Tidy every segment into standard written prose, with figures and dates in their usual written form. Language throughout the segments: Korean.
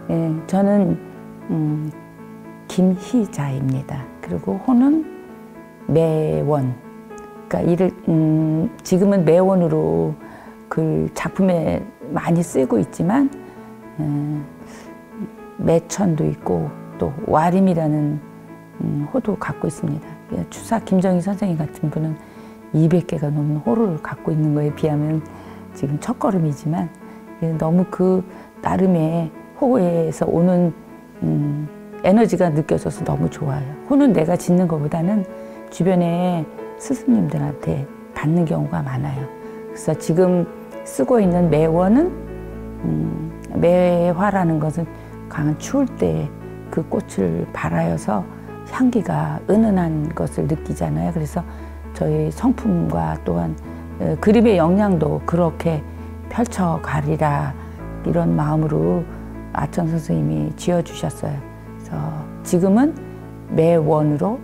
예, 저는 김희자입니다. 그리고 호는 매원. 그러니까 지금은 매원으로 그 작품에 많이 쓰고 있지만 매천도 있고 또 와림이라는 호도 갖고 있습니다. 추사 김정희 선생님 같은 분은 200개가 넘는 호를 갖고 있는 거에 비하면 지금 첫걸음이지만 너무 그 나름의 호에서 오는 에너지가 느껴져서 너무 좋아요. 호는 내가 짓는 것보다는 주변에 스승님들한테 받는 경우가 많아요. 그래서 지금 쓰고 있는 매원은 매화라는 것은 강한 추울 때 그 꽃을 발하여서 향기가 은은한 것을 느끼잖아요. 그래서 저희 성품과 또한 그림의 영향도 그렇게 펼쳐가리라 이런 마음으로 아천 선생님이 지어주셨어요. 그래서 지금은 매원으로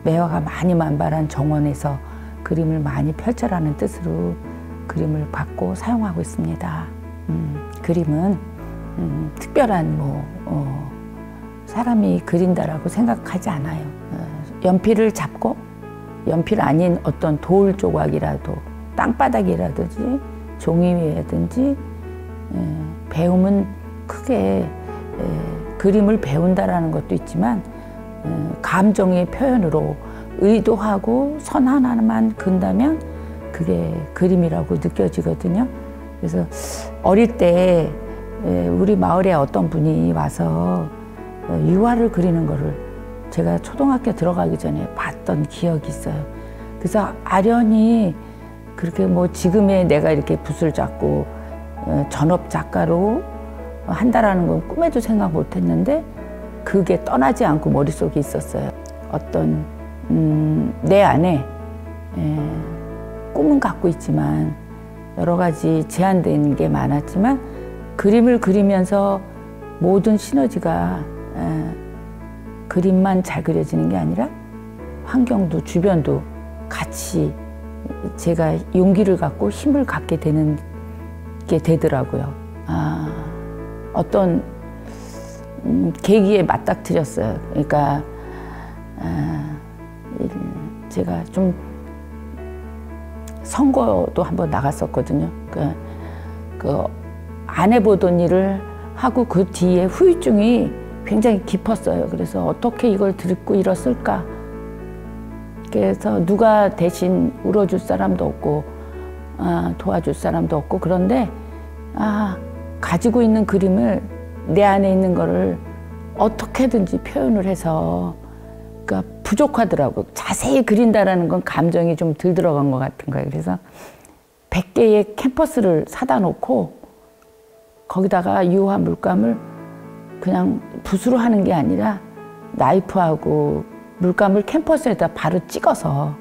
매화가 많이 만발한 정원에서 그림을 많이 펼쳐라는 뜻으로 그림을 받고 사용하고 있습니다. 그림은 특별한 사람이 그린다라고 생각하지 않아요. 연필을 잡고 연필 아닌 어떤 돌 조각이라도 땅바닥이라든지 종이 위에든지 배움은 크게 그림을 배운다라는 것도 있지만 감정의 표현으로 의도하고 선 하나만 그은다면 그게 그림이라고 느껴지거든요. 그래서 어릴 때 우리 마을에 어떤 분이 와서 유화를 그리는 거를 제가 초등학교 들어가기 전에 봤던 기억이 있어요. 그래서 아련히 그렇게 지금의 내가 이렇게 붓을 잡고 전업 작가로 한다라는 건 꿈에도 생각 못 했는데 그게 떠나지 않고 머릿속에 있었어요. 어떤 내 안에 꿈은 갖고 있지만 여러 가지 제한된 게 많았지만 그림을 그리면서 모든 시너지가 그림만 잘 그려지는 게 아니라 환경도 주변도 같이 제가 용기를 갖고 힘을 갖게 되는 게 되더라고요. 어떤 계기에 맞닥뜨렸어요. 그러니까 제가 좀 선거도 한번 나갔었거든요. 그 안 해보던 일을 하고 그 뒤에 후유증이 굉장히 깊었어요. 그래서 어떻게 이걸 듣고 일었을까? 그래서 누가 대신 울어줄 사람도 없고 도와줄 사람도 없고 그런데 가지고 있는 그림을 내 안에 있는 거를 어떻게든지 표현을 해서 그러니까 부족하더라고요. 자세히 그린다라는 건 감정이 좀 덜 들어간 것 같은 거예요. 그래서 100개의 캔버스를 사다 놓고 거기다가 유화 물감을 그냥 붓으로 하는 게 아니라 나이프하고 물감을 캔버스에다 바로 찍어서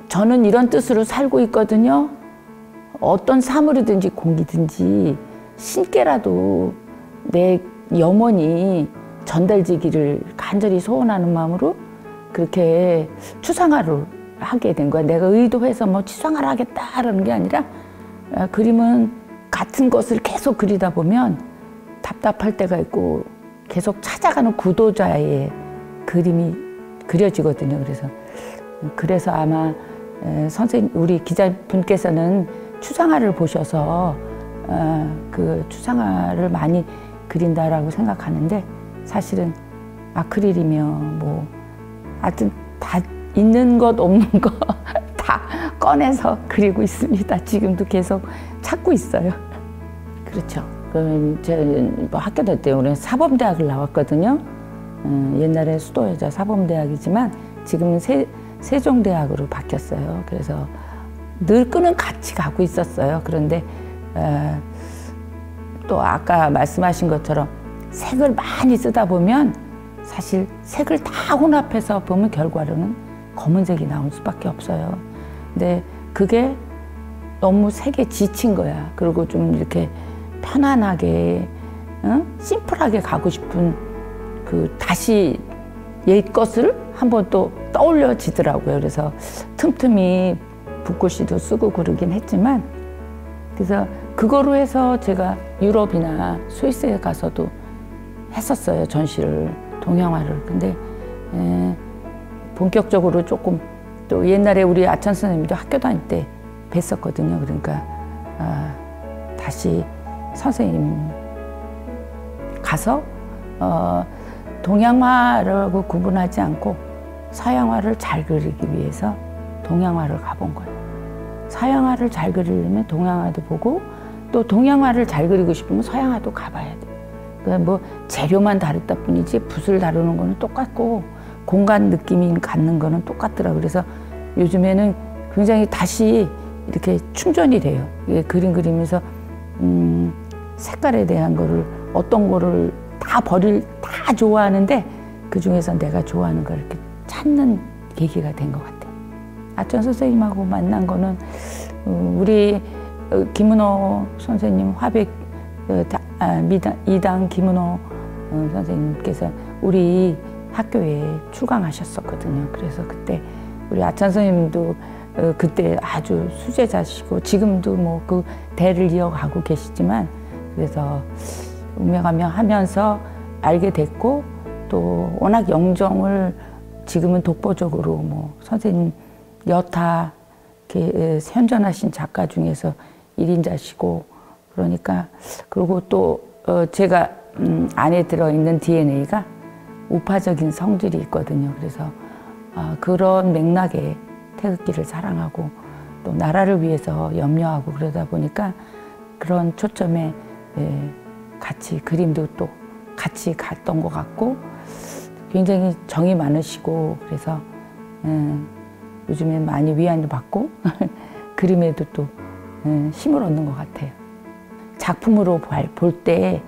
저는 이런 뜻으로 살고 있거든요. 어떤 사물이든지 공기든지 신께라도 내 염원이 전달되기를 간절히 소원하는 마음으로 그렇게 추상화를 하게 된 거야. 내가 의도해서 추상화를 하겠다라는 게 아니라 그림은 같은 것을 계속 그리다 보면 답답할 때가 있고 계속 찾아가는 구도자의 그림이 그려지거든요. 그래서 아마 선생님, 우리 기자분께서는 추상화를 보셔서 그 추상화를 많이 그린다라고 생각하는데 사실은 아크릴이며 하여튼 다 있는 것 없는 거 다 꺼내서 그리고 있습니다. 지금도 계속 찾고 있어요. 그렇죠. 제가 학교 다닐 때 우리는 사범대학을 나왔거든요. 옛날에 수도여자 사범대학이지만 지금은 세종대학으로 바뀌었어요. 그래서 늘 끈은 같이 가고 있었어요. 그런데 또 아까 말씀하신 것처럼 색을 많이 쓰다 보면 사실 색을 다 혼합해서 보면 결과로는 검은색이 나올 수밖에 없어요. 근데 그게 너무 색에 지친 거야. 그리고 좀 이렇게 편안하게 심플하게 가고 싶은 다시 옛 것을 한번 또 떠올려지더라고요. 그래서 틈틈이 붓글씨도 쓰고 그러긴 했지만 그래서 그거로 해서 제가 유럽이나 스위스에 가서도 했었어요. 전시를, 동양화를. 근데 본격적으로 조금, 또 옛날에 우리 아찬 선생님도 학교 다닐 때 뵀었거든요. 그러니까 다시 선생님 가서 동양화라고 구분하지 않고 서양화를 잘 그리기 위해서 동양화를 가본 거예요. 서양화를 잘 그리려면 동양화도 보고, 또 동양화를 잘 그리고 싶으면 서양화도 가봐야 돼. 그러니까 뭐 재료만 다르다 뿐이지 붓을 다루는 거는 똑같고 공간 느낌이 갖는 거는 똑같더라고요. 그래서 요즘에는 굉장히 다시 이렇게 충전이 돼요. 이게 그림 그리면서 색깔에 대한 거를, 어떤 거를 다 좋아하는데 그 중에서 내가 좋아하는 걸 이렇게 찾는 계기가 된 것 같아요. 아천 선생님하고 만난 거는 우리 김은호 선생님, 화백 이당 김은호 선생님께서 우리 학교에 출강하셨었거든요. 그래서 그때 우리 아천 선생님도 그때 아주 수제자시고 지금도 뭐 그 대를 이어가고 계시지만, 그래서 우명하며 하면서 알게 됐고, 또 워낙 영정을 지금은 독보적으로 뭐 선생님 여타 현존하신 작가 중에서 1인자시고, 그러니까, 그리고 또 제가 안에 들어있는 DNA가 우파적인 성질이 있거든요. 그래서 그런 맥락에 태극기를 사랑하고 또 나라를 위해서 염려하고, 그러다 보니까 그런 초점에 같이 그림도 또 같이 갔던 것 같고, 굉장히 정이 많으시고, 그래서 요즘에 많이 위안을 받고 그림에도 또 힘을 얻는 것 같아요. 작품으로 볼 때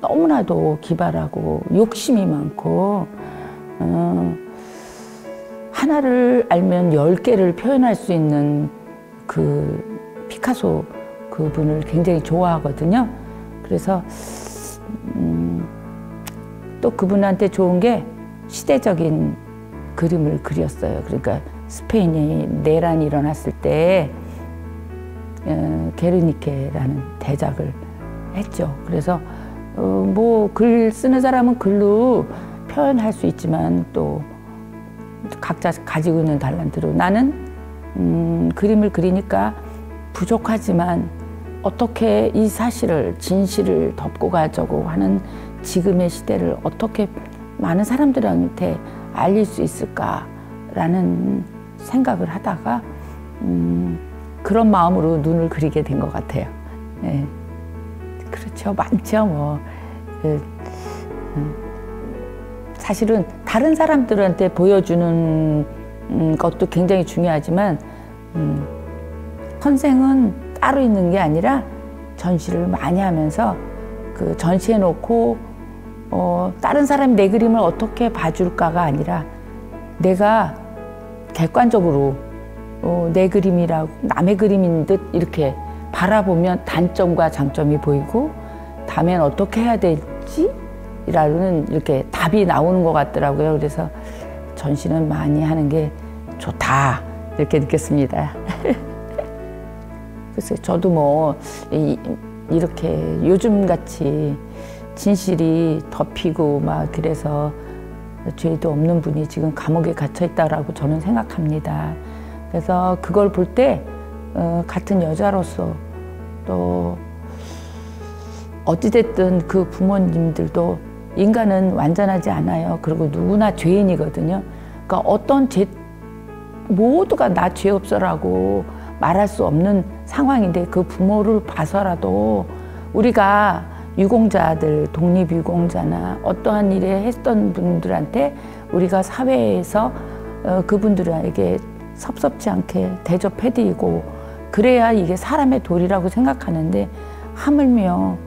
너무나도 기발하고 욕심이 많고, 하나를 알면 10개를 표현할 수 있는 그 피카소 그분을 굉장히 좋아하거든요. 그래서 또 그분한테 좋은 게 시대적인 그림을 그렸어요. 그러니까 스페인이 내란이 일어났을 때 게르니케라는 대작을 했죠. 그래서 뭐 글 쓰는 사람은 글로 표현할 수 있지만 또 각자 가지고 있는 달란트로, 나는 그림을 그리니까 부족하지만 어떻게 이 사실을, 진실을 덮고 가자고 하는 지금의 시대를 어떻게 많은 사람들한테 알릴 수 있을까라는 생각을 하다가 그런 마음으로 눈을 그리게 된 것 같아요. 네. 그렇죠. 많죠. 뭐. 사실은 다른 사람들한테 보여주는 것도 굉장히 중요하지만 선생은 따로 있는 게 아니라 전시를 많이 하면서 그 전시해 놓고 다른 사람이 내 그림을 어떻게 봐줄까가 아니라 내가 객관적으로 내 그림이라고, 남의 그림인 듯 이렇게 바라보면 단점과 장점이 보이고 다음엔 어떻게 해야 될지 라는 이렇게 답이 나오는 것 같더라고요. 그래서 전시는 많이 하는 게 좋다 이렇게 느꼈습니다. 글쎄, 저도 뭐 이렇게 요즘같이 진실이 덮이고 막 그래서 죄도 없는 분이 지금 감옥에 갇혀 있다라고 저는 생각합니다. 그래서 그걸 볼 때 같은 여자로서 또 어찌됐든 그 부모님들도 인간은 완전하지 않아요. 그리고 누구나 죄인이거든요. 그러니까 어떤 모두가 나 죄 없어라고 말할 수 없는 상황인데, 그 부모를 봐서라도 우리가 유공자들, 독립유공자나 어떠한 일에 했던 분들한테 우리가 사회에서 그분들에게 섭섭지 않게 대접해드리고 그래야 이게 사람의 도리라고 생각하는데, 하물며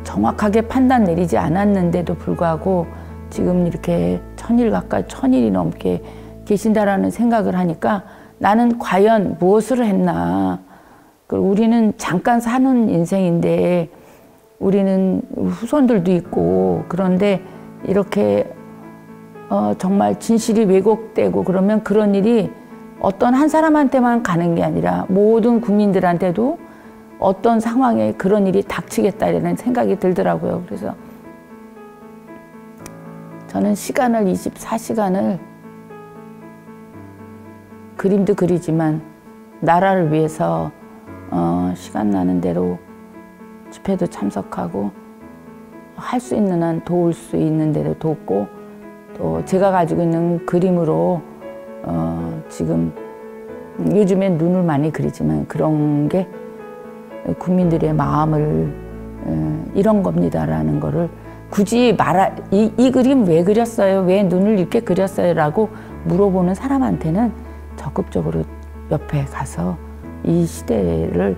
정확하게 판단 내리지 않았는데도 불구하고 지금 이렇게 1000일 가까이 1000일이 넘게 계신다라는 생각을 하니까 나는 과연 무엇을 했나. 우리는 잠깐 사는 인생인데 우리는 후손들도 있고, 그런데 이렇게 정말 진실이 왜곡되고 그러면 그런 일이 어떤 한 사람한테만 가는 게 아니라 모든 국민들한테도 어떤 상황에 그런 일이 닥치겠다라는 생각이 들더라고요. 그래서 저는 시간을 24시간을 그림도 그리지만 나라를 위해서 시간 나는 대로 집회도 참석하고 할 수 있는 한 도울 수 있는 대로 돕고 또 제가 가지고 있는 그림으로 지금 요즘엔 눈을 많이 그리지만 그런 게 국민들의 마음을 이런 겁니다라는 거를 굳이 이 그림 왜 그렸어요? 왜 눈을 이렇게 그렸어요? 라고 물어보는 사람한테는 적극적으로 옆에 가서 이 시대를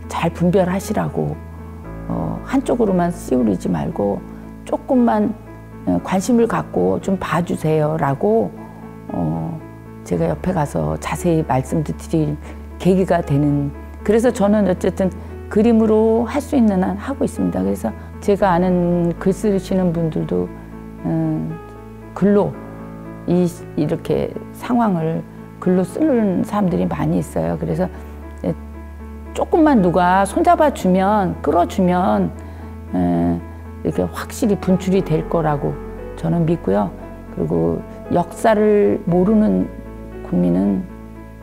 잘 분별하시라고 한쪽으로만 씌우리지 말고 조금만 관심을 갖고 좀 봐주세요 라고 제가 옆에 가서 자세히 말씀도 드릴 계기가 되는, 그래서 저는 어쨌든 그림으로 할 수 있는 한 하고 있습니다. 그래서 제가 아는 글 쓰시는 분들도 글로 이렇게 상황을 글로 쓰는 사람들이 많이 있어요. 그래서 조금만 누가 손잡아 주면, 끌어주면 이렇게 확실히 분출이 될 거라고 저는 믿고요. 그리고 역사를 모르는 국민은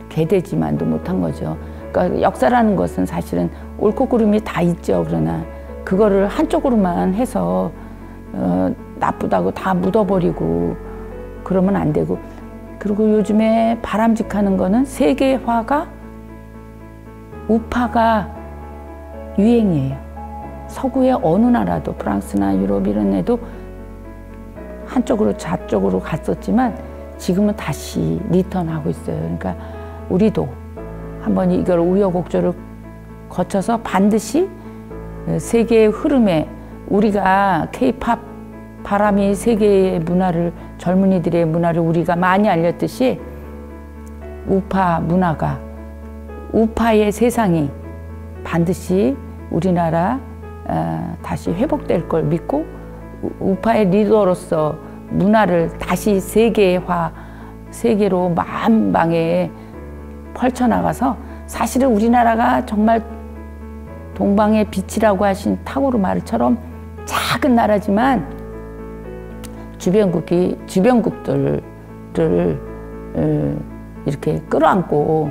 개되지만도 못한 거죠. 그러니까 역사라는 것은 사실은 옳고 그름이 다 있죠. 그러나 그거를 한쪽으로만 해서 나쁘다고 다 묻어버리고 그러면 안 되고, 그리고 요즘에 바람직하는 거는 세계화가, 우파가 유행이에요. 서구의 어느 나라도, 프랑스나 유럽 이런 데도 한쪽으로 좌쪽으로 갔었지만 지금은 다시 리턴하고 있어요. 그러니까 우리도 한번 이걸 우여곡절을 거쳐서 반드시 세계의 흐름에, 우리가 K-팝 바람이 세계의 문화를, 젊은이들의 문화를 우리가 많이 알렸듯이 우파 문화가, 우파의 세상이 반드시 우리나라 다시 회복될 걸 믿고 우파의 리더로서 문화를 다시 세계로 만방에 펼쳐나가서, 사실은 우리나라가 정말 동방의 빛이라고 하신 타고르 말처럼 작은 나라지만 주변국들을 이렇게 끌어안고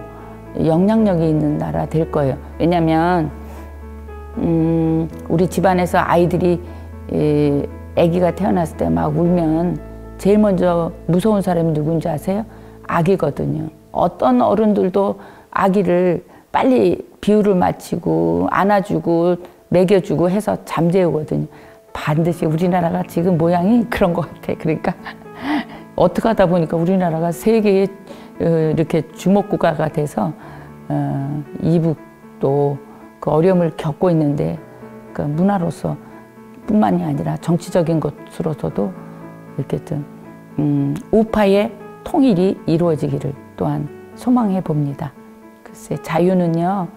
영향력이 있는 나라 될 거예요. 왜냐하면 우리 집안에서 아이들이 아기가 태어났을 때 막 울면 제일 먼저 무서운 사람이 누군지 아세요? 아기거든요. 어떤 어른들도 아기를 빨리 비유를 마치고 안아주고 먹여주고 해서 잠재우거든요. 반드시 우리나라가 지금 모양이 그런 것 같아. 그러니까 어떻게 하다 보니까 우리나라가 세계의 이렇게 주목국가가 돼서 이북도 그 어려움을 겪고 있는데, 그 문화로서 뿐만이 아니라 정치적인 것으로서도 이렇게 좀 우파의 통일이 이루어지기를 또한 소망해 봅니다. 글쎄, 자유는요,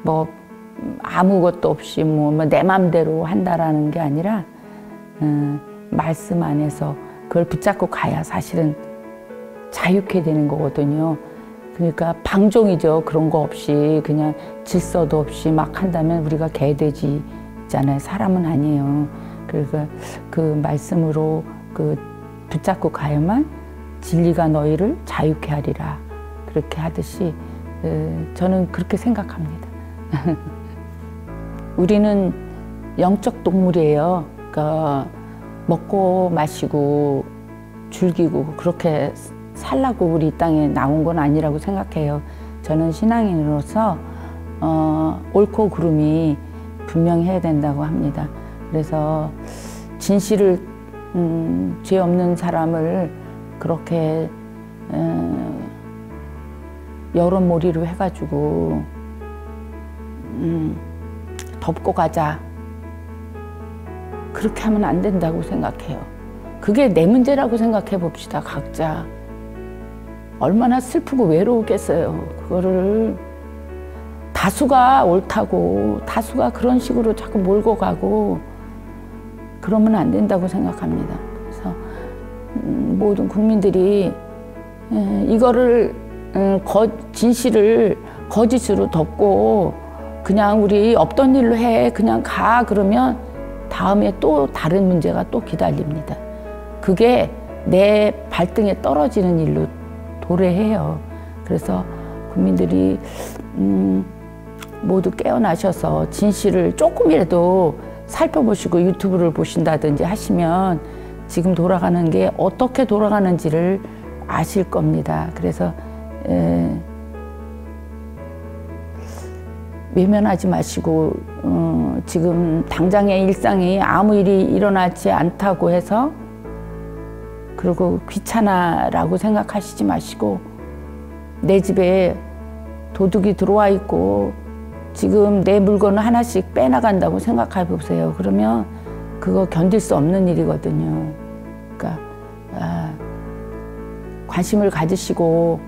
뭐 아무것도 없이 뭐 내 맘대로 한다라는 게 아니라 말씀 안에서 그걸 붙잡고 가야 사실은 자유케 되는 거거든요. 그러니까 방종이죠. 그런 거 없이 그냥 질서도 없이 막 한다면 우리가 개돼지잖아요. 사람은 아니에요. 그러니까 그 말씀으로 그 붙잡고 가야만 진리가 너희를 자유케 하리라. 그렇게 하듯이 저는 그렇게 생각합니다. 우리는 영적 동물이에요. 그러니까 먹고 마시고 즐기고 그렇게 살라고 우리 이 땅에 나온 건 아니라고 생각해요. 저는 신앙인으로서 옳고 그름이 분명해야 된다고 합니다. 그래서 진실을 죄 없는 사람을 그렇게 여론몰이로 해가지고 덮고 가자, 그렇게 하면 안 된다고 생각해요. 그게 내 문제라고 생각해 봅시다. 각자 얼마나 슬프고 외로우겠어요. 그거를 다수가 옳다고, 다수가 그런 식으로 자꾸 몰고 가고 그러면 안 된다고 생각합니다. 그래서 모든 국민들이 이거를 진실을 거짓으로 덮고 그냥 우리 없던 일로 해, 그냥 가 그러면 다음에 또 다른 문제가 또 기다립니다. 그게 내 발등에 떨어지는 일로 도래해요. 그래서 국민들이 모두 깨어나셔서 진실을 조금이라도 살펴보시고 유튜브를 보신다든지 하시면 지금 돌아가는 게 어떻게 돌아가는지를 아실 겁니다. 그래서 외면하지 마시고 지금 당장의 일상이 아무 일이 일어나지 않다고 해서 그리고 귀찮아라고 생각하시지 마시고 내 집에 도둑이 들어와 있고 지금 내 물건을 하나씩 빼나간다고 생각해 보세요. 그러면 그거 견딜 수 없는 일이거든요. 그러니까 관심을 가지시고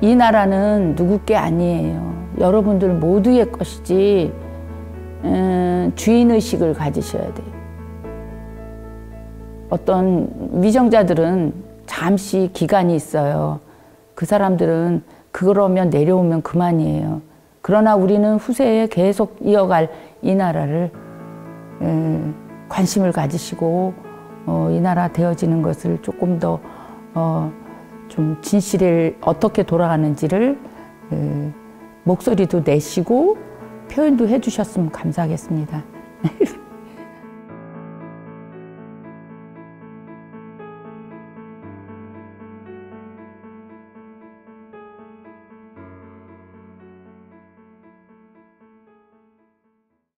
이 나라는 누구 게 아니에요. 여러분들 모두의 것이지 주인의식을 가지셔야 돼요. 어떤 위정자들은 잠시 기간이 있어요. 그 사람들은 그러면 내려오면 그만이에요. 그러나 우리는 후세에 계속 이어갈 이 나라를 관심을 가지시고 이 나라 되어지는 것을 조금 더 좀 진실을 어떻게 돌아가는지를 목소리도 내시고 표현도 해주셨으면 감사하겠습니다.